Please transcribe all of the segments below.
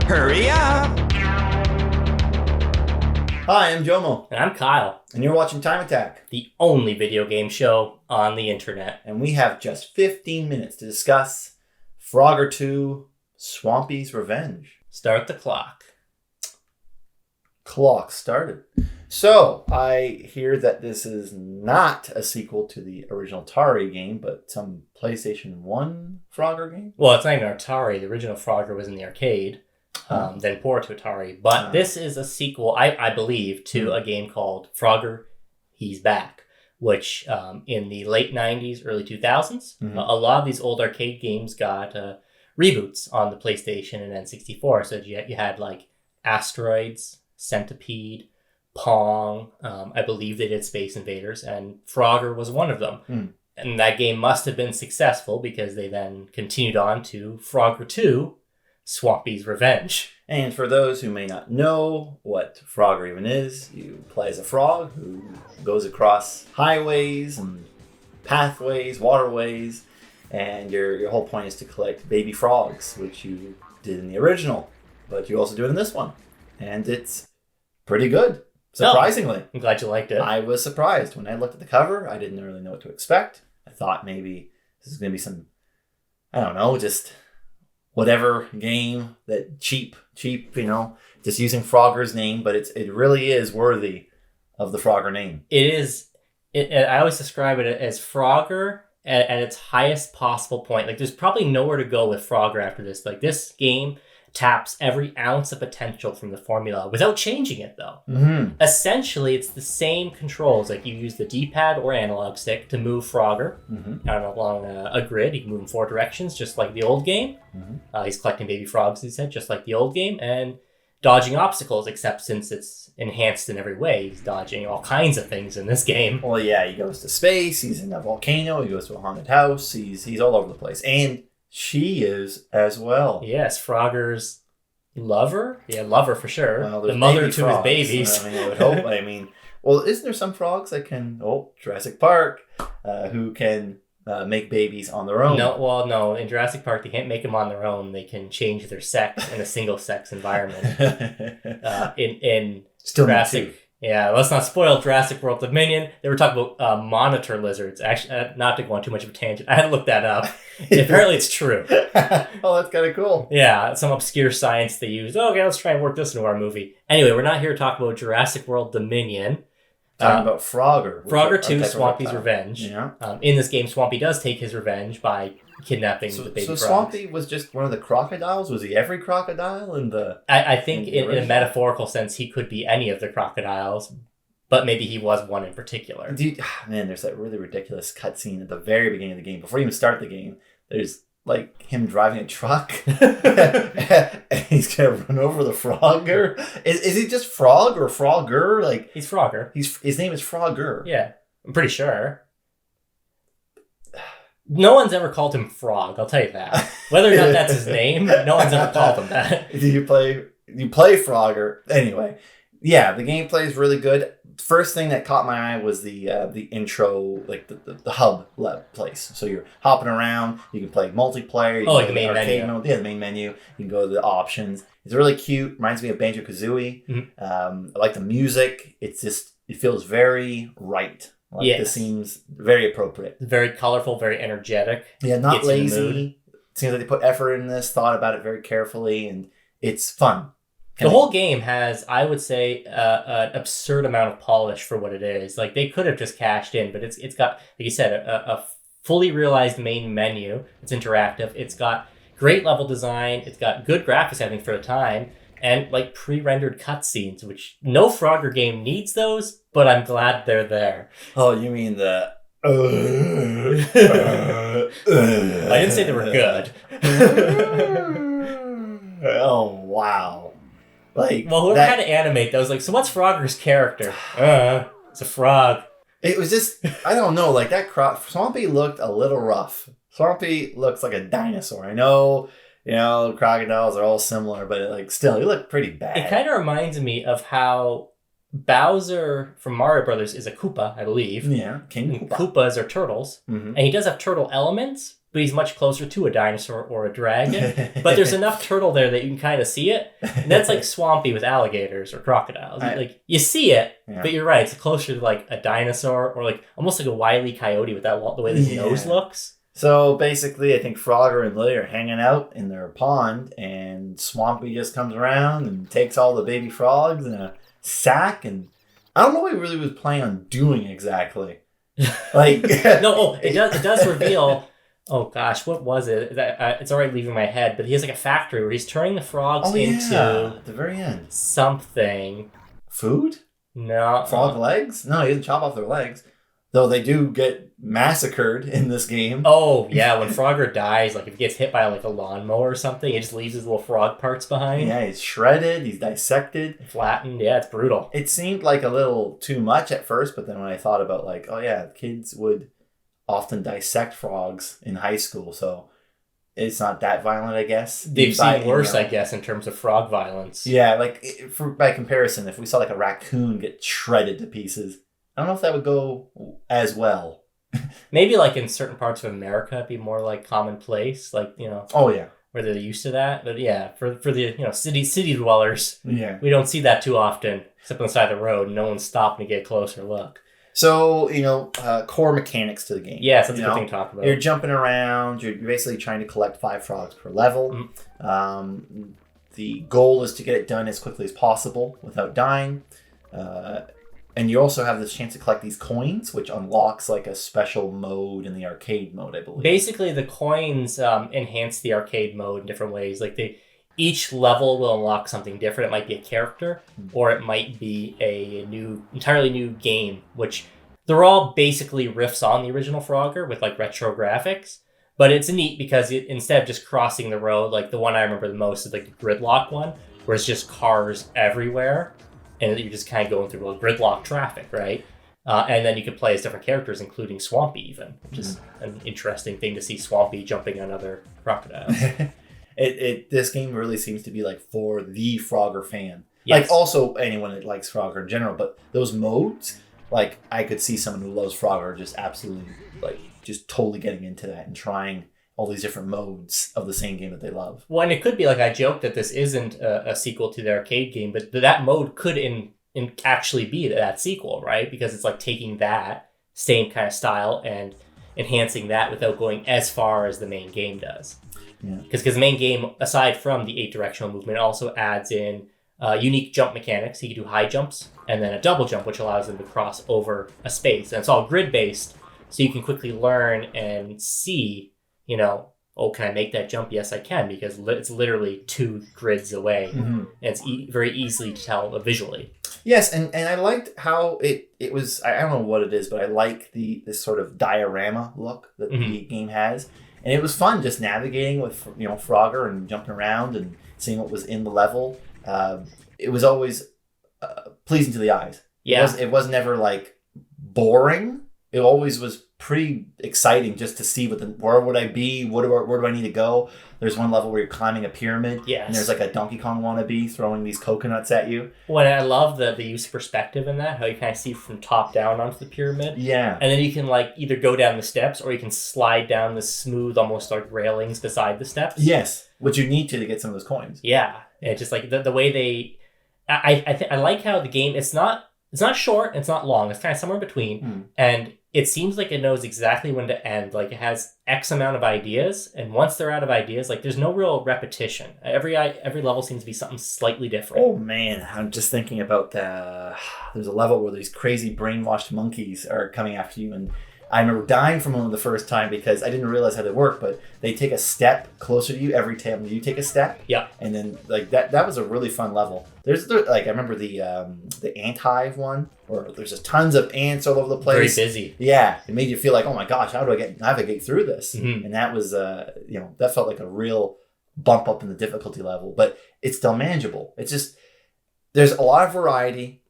Hurry up! Hi, I'm Jomo. And I'm Kyle. And you're watching Time Attack. The only video game show on the internet. And we have just 15 minutes to discuss Frogger 2, Swampy's Revenge. Start the clock. Clock started. So, I hear that this is not a sequel to the original Atari game, but some PlayStation 1 Frogger game? Well, it's not even Atari. The original Frogger was in the arcade, then ported to Atari. But this is a sequel, I believe, to a game called Frogger, He's Back, which in the late 90s, early 2000s, a lot of these old arcade games got reboots on the PlayStation and N64. So you had like Asteroids, Centipede, Pong. I believe they did Space Invaders, and Frogger was one of them. And that game must have been successful because they then continued on to Frogger 2, Swampy's Revenge. And for those who may not know what Frogger even is, you play as a frog who goes across highways and pathways, waterways, and your whole point is to collect baby frogs, which you did in the original, but you also do it in this one. And it's pretty good, surprisingly. I'm glad you liked it. I was surprised. When I looked at the cover, I didn't really know what to expect. I thought maybe this is going to be some, I don't know, just whatever game that cheap, just using Frogger's name, but it really is worthy of the Frogger name. It is. I always describe it as Frogger at its highest possible point. Like, there's probably nowhere to go with Frogger after this. Like, this game taps every ounce of potential from the formula without changing it, though. Essentially, it's the same controls. Like, you use the D-pad or analog stick to move Frogger along a grid. You can move in 4 directions, just like the old game. He's collecting baby frogs, he said, just like the old game, and dodging obstacles, except since it's enhanced in every way. He's dodging all kinds of things in this game. Well, yeah, he goes to space, he's in a volcano, he goes to a haunted house, he's all over the place. And she is as well. Yes, Frogger's lover? Yeah, lover for sure. Well, the mother to his babies. I would hope. Well, isn't there some frogs that can, Jurassic Park, who can make babies on their own? No. In Jurassic Park, they can't make them on their own. They can change their sex in a single-sex environment. In Still Jurassic... Yeah, let's not spoil Jurassic World Dominion. They were talking about monitor lizards. Actually, not to go on too much of a tangent. I had to look that up. Apparently, it's true. Oh, that's kind of cool. Yeah, some obscure science they use. Okay, let's try and work this into our movie. Anyway, we're not here to talk about Jurassic World Dominion. Talking about Frogger. Frogger 2, Swampy's Revenge. Yeah. In this game, Swampy does take his revenge by kidnapping the baby frogs. So Swampy was just one of the crocodiles? Was he every crocodile in the... I think in a metaphorical sense, he could be any of the crocodiles, but maybe he was one in particular. There's that really ridiculous cutscene at the very beginning of the game. Before you even start the game, there's like him driving a truck and he's gonna run over the Frogger. Is he just Frog or Frogger? Like, he's Frogger. His name is Frogger. Yeah, I'm pretty sure. No one's ever called him Frog, I'll tell you that. Whether or not that's his name, no one's ever called him that. You play Frogger. Anyway, yeah, the gameplay is really good. First thing that caught my eye was the intro, like the hub place. So you're hopping around. You can play multiplayer. You can like the main menu. Mode. Yeah, the main menu. You can go to the options. It's really cute. Reminds me of Banjo-Kazooie. I like the music. It feels very right. This seems very appropriate. Very colorful, very energetic. Yeah, not lazy. It seems like they put effort in this, thought about it very carefully, and it's fun. The whole game has, I would say, an absurd amount of polish for what it is. Like, they could have just cashed in, but it's got, like you said, a fully realized main menu. It's interactive. It's got great level design. It's got good graphics, I think, for the time. And, like, pre-rendered cutscenes, which no Frogger game needs those, but I'm glad they're there. Oh, you mean the... I didn't say they were good. Oh, wow. Like, well, whoever had to animate those, like, so what's Frogger's character? It's a frog. It was just, I don't know, like, that Swampy looked a little rough. Swampy looks like a dinosaur. I know... crocodiles are all similar, but like still, he looked pretty bad. It kind of reminds me of how Bowser from Mario Brothers is a Koopa, I believe. Yeah, King Koopa. Koopas are turtles, and he does have turtle elements, but he's much closer to a dinosaur or a dragon. But there's enough turtle there that you can kind of see it. And that's like Swampy with alligators or crocodiles. Like you see it, but you're right. It's closer to like a dinosaur or like almost like a Wile E. Coyote with that the way his nose looks. So basically, I think Frogger and Lily are hanging out in their pond, and Swampy just comes around and takes all the baby frogs in a sack. And I don't know what he really was planning on doing exactly. Like it does reveal. Oh gosh, what was it? It's already leaving my head, but he has like a factory where he's turning the frogs into at the very end something. Food? No. Frog legs? No, he doesn't chop off their legs. Though they do get massacred in this game. Oh yeah, when Frogger dies, like if he gets hit by like a lawnmower or something, he just leaves his little frog parts behind. Yeah, he's shredded, he's dissected. Flattened, yeah, it's brutal. It seemed like a little too much at first, but then when I thought about like, oh yeah, kids would often dissect frogs in high school, so it's not that violent, I guess. They've seen worse, I guess, in terms of frog violence. Yeah, like by comparison, if we saw like a raccoon get shredded to pieces, I don't know if that would go as well. Maybe like in certain parts of America, it'd be more like commonplace, like, you know. Oh yeah. Where they're used to that. But yeah, for the, you know, city dwellers, yeah, we don't see that too often, except on the side of the road. No one's stopping to get a closer look. So, you know, core mechanics to the game. Yeah, that's a good thing to talk about. You're jumping around. You're basically trying to collect 5 frogs per level. Mm-hmm. The goal is to get it done as quickly as possible without dying. And you also have this chance to collect these coins, which unlocks like a special mode in the arcade mode, I believe. Basically, the coins enhance the arcade mode in different ways. Like each level will unlock something different. It might be a character, or it might be a entirely new game, which they're all basically riffs on the original Frogger with like retro graphics. But it's neat because instead of just crossing the road, like the one I remember the most is like the gridlock one, where it's just cars everywhere. And you're just kind of going through gridlock traffic, right? And then you can play as different characters, including Swampy even, which is an interesting thing to see Swampy jumping on other crocodiles. This game really seems to be like for the Frogger fan. Yes. Like also anyone that likes Frogger in general, but those modes, like I could see someone who loves Frogger just absolutely like just totally getting into that and trying all these different modes of the same game that they love. Well, and it could be like I joked that this isn't a sequel to the arcade game, but that mode could actually be that sequel, right? Because it's like taking that same kind of style and enhancing that without going as far as the main game does. Yeah. Because the main game, aside from the 8-directional movement, also adds in unique jump mechanics. You can do high jumps and then a double jump, which allows them to cross over a space. And it's all grid-based, so you can quickly learn and see, you know, oh, can I make that jump? Yes, I can, because it's literally 2 grids away. Mm-hmm. And it's very easily to tell visually. Yes, and I liked how it was, I don't know what it is, but I like this sort of diorama look that the game has. And it was fun just navigating with, you know, Frogger and jumping around and seeing what was in the level. It was always pleasing to the eyes. Yeah. It was never like boring. It always was pretty exciting just to see where would I be, where do I need to go. There's one level where you're climbing a pyramid, yes, and there's like a Donkey Kong wannabe throwing these coconuts at you. Well, I love the use of perspective in that, how you kind of see from top down onto the pyramid. Yeah. And then you can like either go down the steps or you can slide down the smooth, almost like railings beside the steps. Yes, which you need to get some of those coins. Yeah, and just like the way they, I like how the game, it's not short, it's not long, it's kind of somewhere in between, and it seems like it knows exactly when to end. Like it has X amount of ideas, and once they're out of ideas, like there's no real repetition. Every level seems to be something slightly different. Oh man, I'm just thinking about there's a level where these crazy brainwashed monkeys are coming after you, and I remember dying from one the first time because I didn't realize how they work, but they take a step closer to you every time you take a step. Yeah. And then like that was a really fun level. There's like I remember the ant hive one where there's just tons of ants all over the place. Very busy. Yeah. It made you feel like, oh my gosh, how do I have to get through this? Mm-hmm. And that was that felt like a real bump up in the difficulty level, but it's still manageable. It's just there's a lot of variety.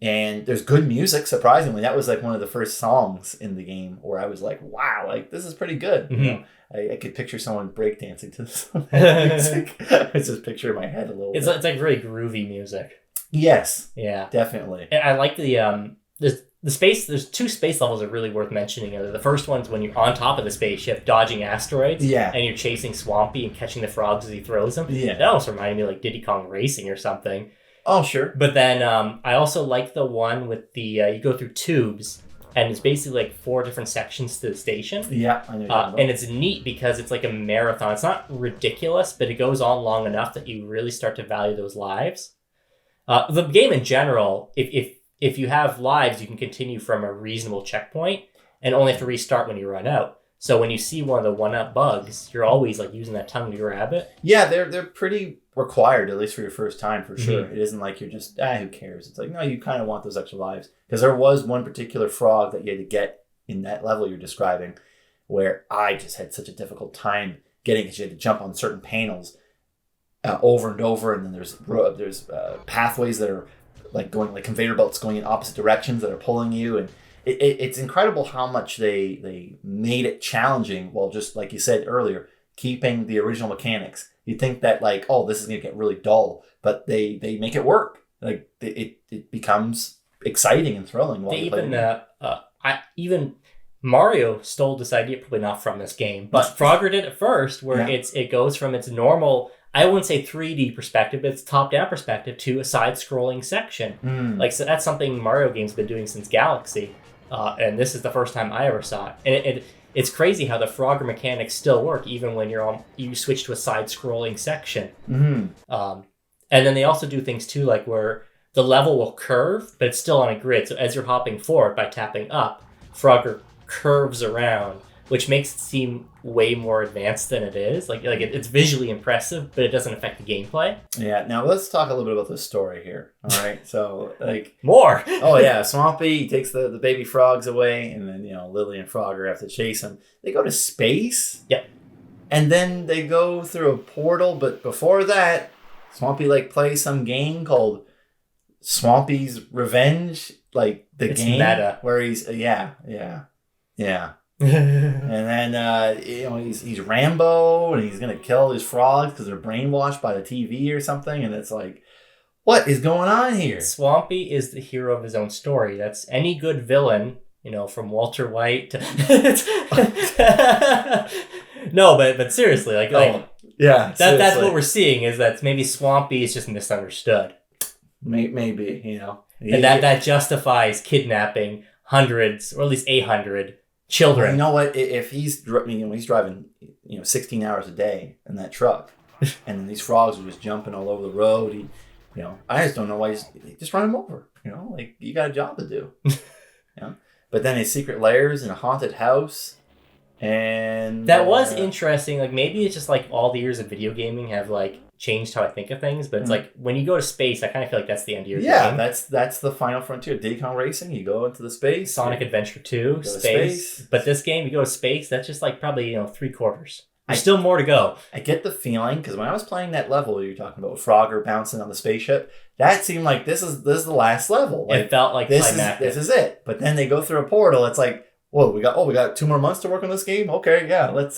And there's good music, surprisingly. That was like one of the first songs in the game where I was like, wow, like this is pretty good. Mm-hmm. You know, I could picture someone breakdancing to some music. It's just picture in my head a little bit. It's like really groovy music. Yes. Yeah. Definitely. And I like the There's 2 space levels that are really worth mentioning. The first one's when you're on top of the spaceship dodging asteroids, and you're chasing Swampy and catching the frogs as he throws them. That almost reminded me of like Diddy Kong Racing or something. Oh, sure. But then I also like the one with the you go through tubes, and it's basically like 4 different sections to the station. Yeah, I know. And it's neat because it's like a marathon. It's not ridiculous, but it goes on long enough that you really start to value those lives. The game in general, if you have lives, you can continue from a reasonable checkpoint and only have to restart when you run out. So when you see one of the 1-up bugs, you're always like using that tongue to grab it. Yeah, they're pretty required, at least for your first time, for sure. It isn't like you're just, who cares? It's like, no, you kind of want those extra lives. Because there was one particular frog that you had to get in that level you're describing where I just had such a difficult time getting, because you had to jump on certain panels over and over, and then there's pathways that are like going, like conveyor belts going in opposite directions that are pulling you, and it's incredible how much they made it challenging while, just like you said earlier, keeping the original mechanics. You think that like, oh, this is gonna get really dull, but they make it work. Like it becomes exciting and thrilling while you play. Even Mario stole this idea, probably not from this game, but Frogger did it first, where it goes from its normal, I wouldn't say 3D perspective, but it's top-down perspective to a side-scrolling section. Like, so that's something Mario games been doing since Galaxy, and this is the first time I ever saw it. And it's crazy how the Frogger mechanics still work even when you switch to a side-scrolling section. And then they also do things too, like where the level will curve, but it's still on a grid. So as you're hopping forward by tapping up, Frogger curves around, which makes it seem way more advanced than it is. Like it's visually impressive, but it doesn't affect the gameplay. Yeah. Now let's talk a little bit about the story here. All right. So like more. Oh yeah, Swampy takes the baby frogs away, and then Lily and Frogger have to chase him. They go to space. Yep. And then they go through a portal, but before that, Swampy plays some game called Swampy's Revenge, like it's game meta. Where he's and then he's Rambo, and he's gonna kill his frogs because they're brainwashed by the TV or something, and it's like, what is going on here? Swampy is the hero of his own story. That's any good villain, from Walter White to no, but seriously, that's what we're seeing, is that maybe Swampy is just misunderstood. Maybe, and that justifies kidnapping hundreds, or at least 800 children. Well, you know what? If he's driving 16 hours a day in that truck, and then these frogs are just jumping all over the road, I just don't know why he's just run him over. You got a job to do. But then his secret lairs in a haunted house. And that was interesting. Like, maybe it's just like all the years of video gaming have changed how I think of things, but it's like when you go to space, I kind of feel like that's the end of your game. Yeah, that's the final frontier. Diddy Kong Racing, you go into the space. Sonic Adventure 2, space. But this game, you go to space, that's just probably 3/4. There's still more to go. I get the feeling, because when I was playing that level you're talking about with Frogger bouncing on the spaceship, that seemed like this is the last level. It felt like this is it. But then they go through a portal. It's like, whoa, we got 2 more months to work on this game? Okay, yeah, let's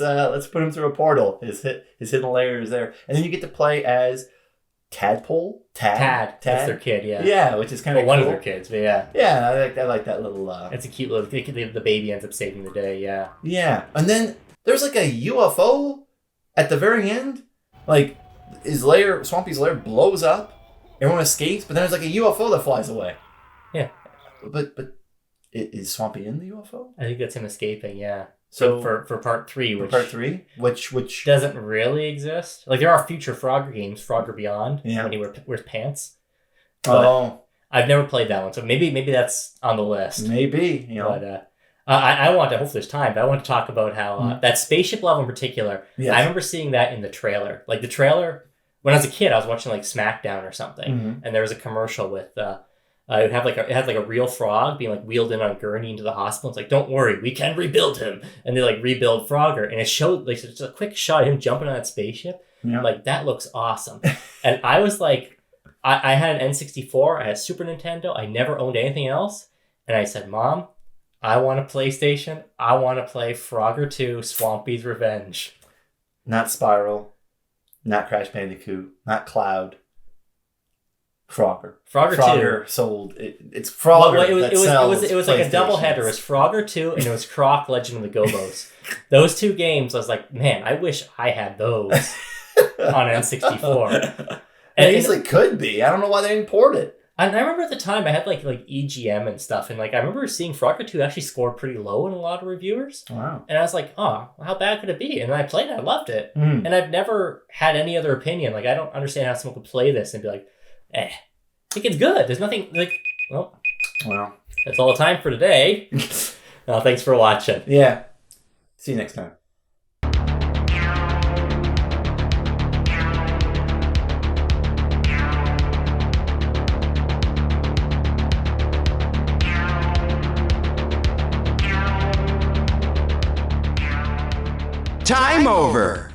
put him through a portal. His hidden layer is there. And then you get to play as Tadpole? Tad. That's their kid, yeah. Yeah, which is kind of one of their kids, but yeah. Yeah, I like that little... It's a cute little... The baby ends up saving the day, yeah. Yeah, and then there's a UFO at the very end. Swampy's lair blows up. Everyone escapes, but then there's a UFO that flies away. Yeah. But is Swampy in the UFO? I think that's him escaping, yeah. So for part 3, which doesn't really exist. There are future Frogger games, Frogger Beyond, when he wears pants. But I've never played that one, so maybe that's on the list. Maybe, But I want to, hopefully there's time, but I want to talk about how that spaceship level in particular, yes. I remember seeing that in the trailer. The trailer, when I was a kid, I was watching SmackDown or something, and there was a commercial with... it had a real frog being wheeled in on a gurney into the hospital. It's don't worry, we can rebuild him. And they rebuild Frogger, and it showed just a quick shot of him jumping on that spaceship. Yeah. That looks awesome. And I was I had an N64, I had a Super Nintendo, I never owned anything else. And I said, Mom, I want a PlayStation. I want to play Frogger 2, Swampy's Revenge. Not Spiral, not Crash Bandicoot, not Cloud. Frogger. Frogger 2 sold it's Frogger. Well, it was like a PlayStations. double header. It was Frogger 2 and it was Croc Legend of the Gobos. Those two games, I was like, man, I wish I had those on N64. And it easily could be. I don't know why they didn't port it. And I remember at the time I had like EGM and stuff, and like I remember seeing Frogger 2 actually scored pretty low in a lot of reviewers. Wow. And I was like, oh, how bad could it be? And I played it, I loved it. Mm. And I've never had any other opinion. Like I don't understand how someone could play this and be like, I think it's good. There's nothing like well that's all the time for today. Well, thanks for watching. Yeah. See you next time. Time over!